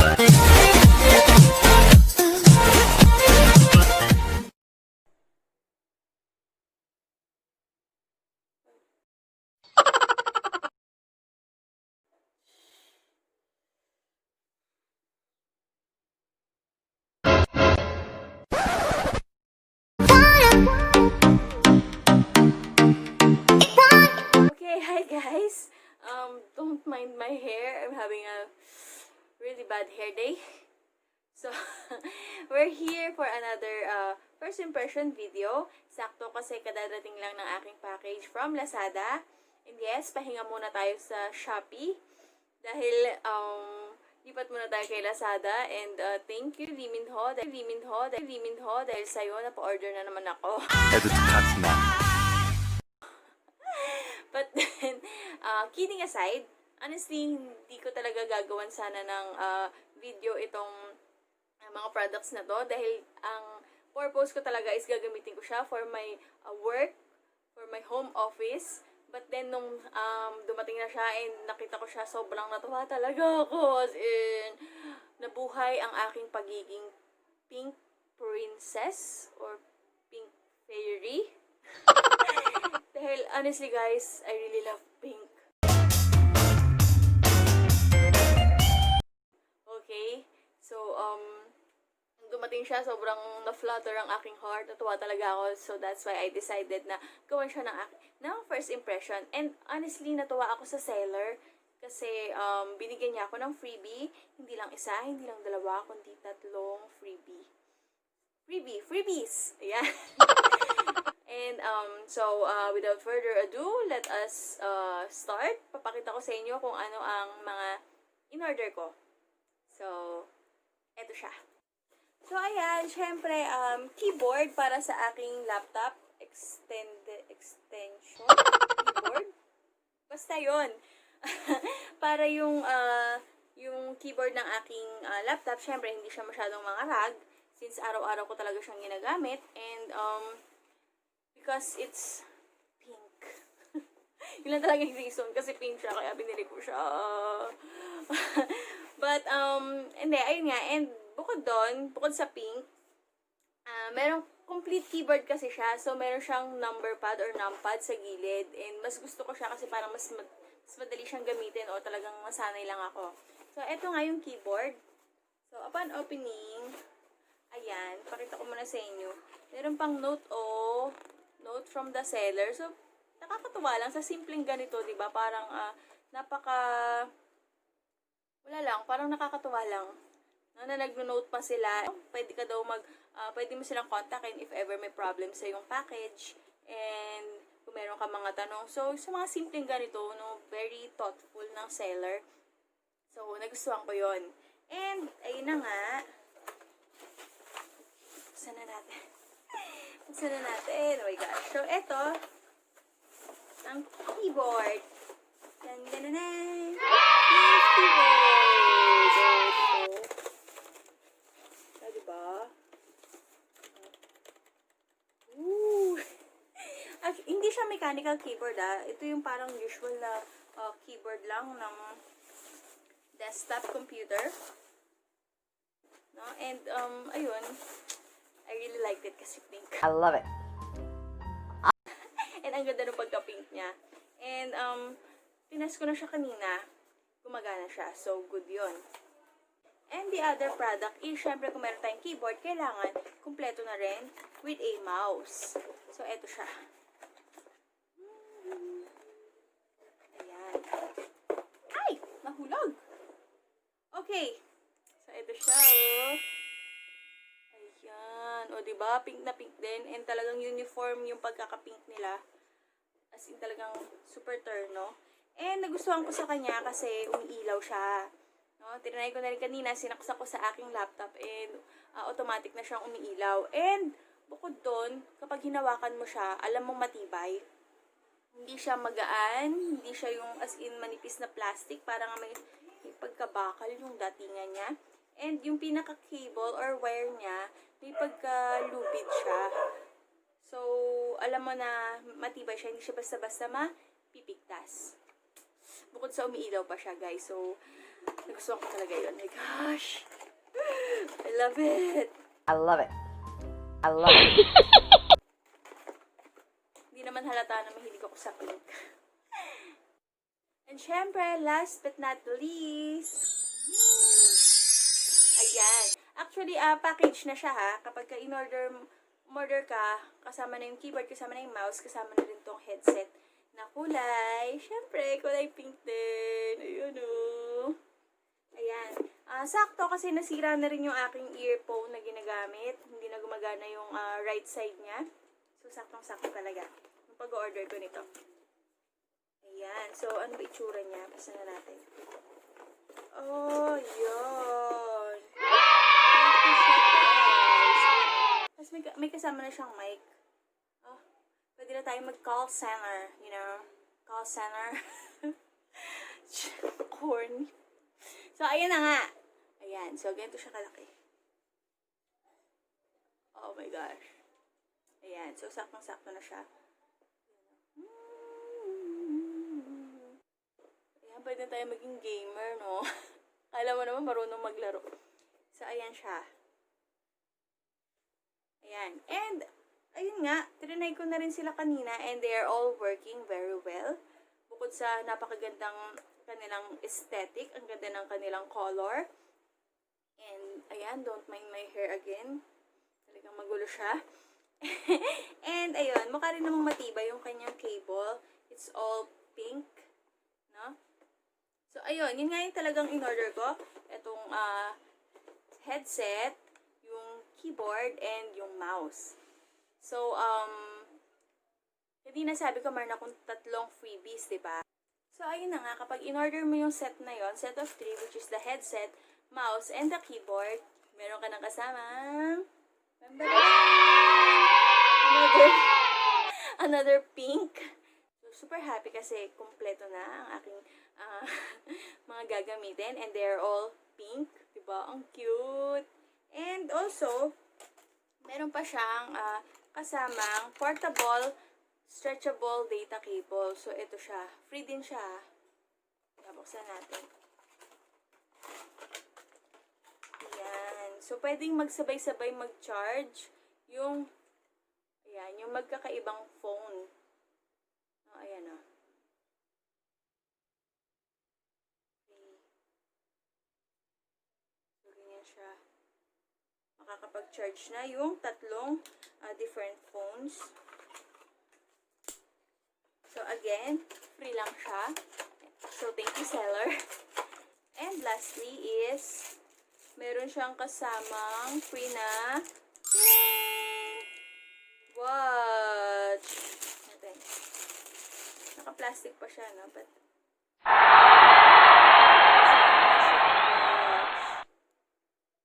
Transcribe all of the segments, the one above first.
Hi guys, don't mind my hair. I'm having a really bad hair day. So, we're here for another first impression video. Sakto kasi kadadating lang ng aking package from Lazada. And yes, pahinga muna tayo sa Shopee. Dahil, lipat muna tayo kay Lazada. And thank you, Liminho. Dahil sa'yo, napa-order na naman ako. But then, kidding aside, honestly, hindi ko talaga gagawan sana ng video itong mga products na to dahil ang purpose ko talaga is gagamitin ko siya for my work, for my home office. But then, nung dumating na siya and nakita ko siya, sobrang natuwa talaga ako. As in, nabuhay ang aking pagiging pink princess or pink fairy. Dahil, honestly guys, I really love pink. Okay? So, dumating siya, sobrang na-flutter ang aking heart. Natuwa talaga ako. So, that's why I decided na gawin siya ng first impression. And, honestly, natuwa ako sa seller. Kasi, binigyan niya ako ng freebie. Hindi lang isa, hindi lang dalawa, kundi 3 freebies! Ayan. And, so, without further ado, let us start. Papakita ko sa inyo kung ano ang mga in-order ko. So, eto siya. So, ayan, syempre, keyboard para sa aking laptop. Extension? Keyboard? Basta yun. Para yung keyboard ng aking laptop, syempre, hindi siya masyadong mangarag. Since araw-araw ko talaga siyang ginagamit. And, because it's pink. Yun lang talaga yung reason. Kasi pink siya, kaya binili ko siya. But, hindi, ayun nga. And, bukod sa pink, merong complete keyboard kasi siya. So, meron siyang number pad or numpad sa gilid. And, mas gusto ko siya kasi parang mas madali siyang gamitin o talagang masanay lang ako. So, eto nga yung keyboard. So, upon opening, ayan, pakita ko muna sa inyo. Meron pang note from the seller. So, nakakatuwa lang. Sa simpleng ganito, diba? Parang, wala lang. Parang nakakatuwa lang. No, na nag-note pa sila. Pwede ka daw pwede mo silang kontakin if ever may problem sa yung package. And, kung meron ka mga tanong. So, sa mga simpleng ganito, no, very thoughtful ng seller. So, nagustuhan ko yon. And, ayun na nga. Buksan na natin. Oh my gosh. So, eto, ang keyboard. Yan. Keyboard. So, diba? Ooh. Hindi siya mechanical keyboard, Ito yung parang usual na keyboard lang ng desktop computer. No? And, ayun. I really liked it kasi pink. I love it. And ang ganda ng pagka-pink niya. And, pinas ko na siya kanina. Gumagana siya. So, good yun. And the other product is, syempre kung meron tayong keyboard, kailangan kumpleto na rin with a mouse. So, eto siya. Ayan. Ay! Nahulog! Okay. So, eto siya, Ayan. O, diba? Pink na pink din. And talagang uniform yung pagkaka-pink nila. As in, talagang super terno. And nagustuhan ko sa kanya kasi umiilaw siya. No? Tinry ko na rin kanina, sinaksak ko sa aking laptop and automatic na siyang umiilaw. And bukod doon, kapag hinawakan mo siya, alam mong matibay. Hindi siya magaan, hindi siya yung as in manipis na plastic, parang may pagkabakal yung datingan niya. And yung pinaka-cable or wire niya, may pagka-lubid siya. So, alam mo na matibay siya, hindi siya basta-basta mapipigtas. Bukod sa umiilaw pa siya, guys. So, nagustuhan ko talaga yun. My gosh! I love it! I love it. I love it. Hindi naman halata na mahilig ako sa pink. And syempre, last but not the least, ayan. Actually, package na siya ha. Kapag ka umorder ka, kasama na yung keyboard, kasama na yung mouse, kasama na rin tong headset na kulay. Syempre, kulay pink din. Ayun o. Ayan. Sakto kasi nasira na rin yung aking earphone na ginagamit. Hindi na gumagana yung right side niya. So, saktong-sakto talaga. Yung pag-order ko nito. Ayan. So, ano ba itsura niya? Basta na natin. Oh, yun. Tapos may kasama na siyang mic. Oh, pwede na tayo mag-call center. You know? Call center. Corny. So, ayan na nga. Ayan. So, ganito siya kalaki. Oh my gosh. Ayan. So, saktong-sakto na siya. Ayan. Pwede na tayo maging gamer, no? Alam mo naman, marunong maglaro. So, ayan siya. Ayan. And, ayun nga. Trinay ko na rin sila kanina and they are all working very well. Bukod sa napakagandang kanilang aesthetic, ang ganda ng kanilang color. And, ayan, don't mind my hair again. Talagang magulo siya. And, ayun, mukha rin namang matibay yung kanyang cable. It's all pink, no? So, ayun, yun nga yung talagang in-order ko. Itong headset, yung keyboard, and yung mouse. So, hindi na sabi ko, meron akong 3 freebies, diba? So, ayun na nga, kapag in-order mo yung set na yon, set of 3, which is the headset, mouse, and the keyboard, meron ka nang kasamang another pink. So, super happy kasi kumpleto na ang aking mga gagamitin, and they're all pink, diba? Ang cute! And also, meron pa siyang kasamang portable, stretchable data cable. So, ito siya. Free din siya. Nabuksan natin. Ayan. So, pwedeng magsabay-sabay mag-charge yung, ayan, yung magkakaibang phone. Oh, ayan o. Okay. So, ganyan siya. Makakapag-charge na yung 3 different phones. So, again, free lang siya. So, thank you, seller. And lastly is, meron siyang kasamang free na watch. Natin. Naka-plastic pa siya, no? But,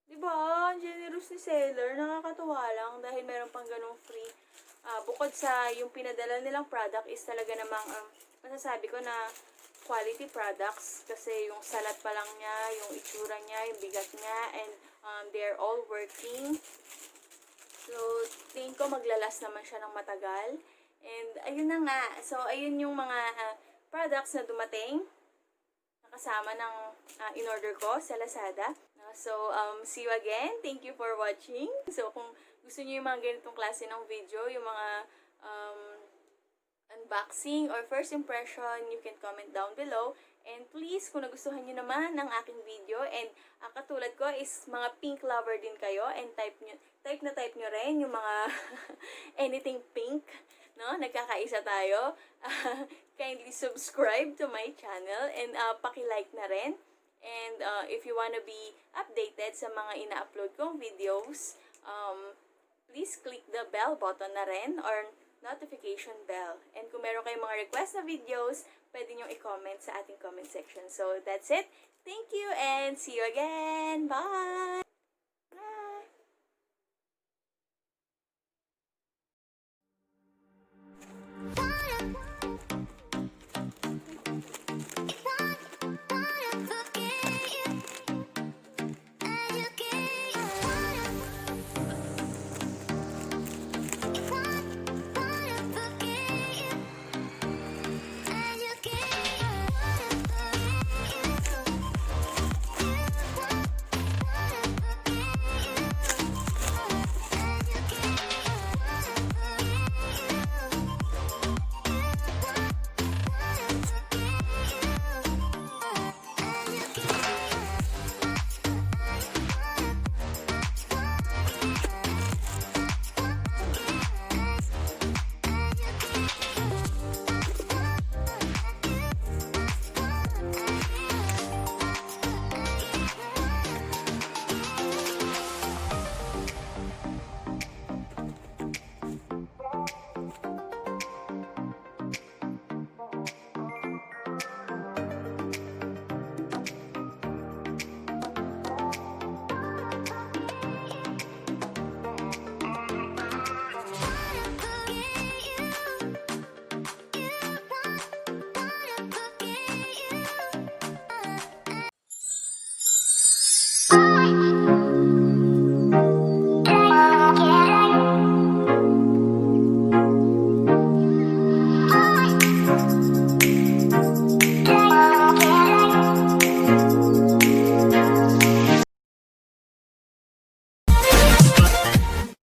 diba? Generous ni seller. Nakakatuwa lang dahil meron pang ganong free. Bukod sa yung pinadala nilang product is talaga namang masasabi ko na quality products kasi yung salat pa lang niya, yung itsura niya, yung bigat niya, and they're all working. So, tingin ko maglalas naman siya ng matagal. And ayun na nga. So, ayun yung mga products na dumating nakasama ng in-order ko sa Lazada. So, see you again. Thank you for watching. So, kung gusto niyo yung mga ganitong klase ng video, yung mga unboxing or first impression, you can comment down below. And please, kung nagustuhan niyo naman ng aking video, and katulad ko is mga pink lover din kayo, and type nyo rin yung mga anything pink, no? Nagkakaisa tayo. Kindly subscribe to my channel, and paki-like na rin. And if you wanna be updated sa mga ina-upload kong videos, please click the bell button na rin or notification bell. And kung meron kayong mga request na videos, pwede nyo i-comment sa ating comment section. So, that's it. Thank you and see you again. Bye!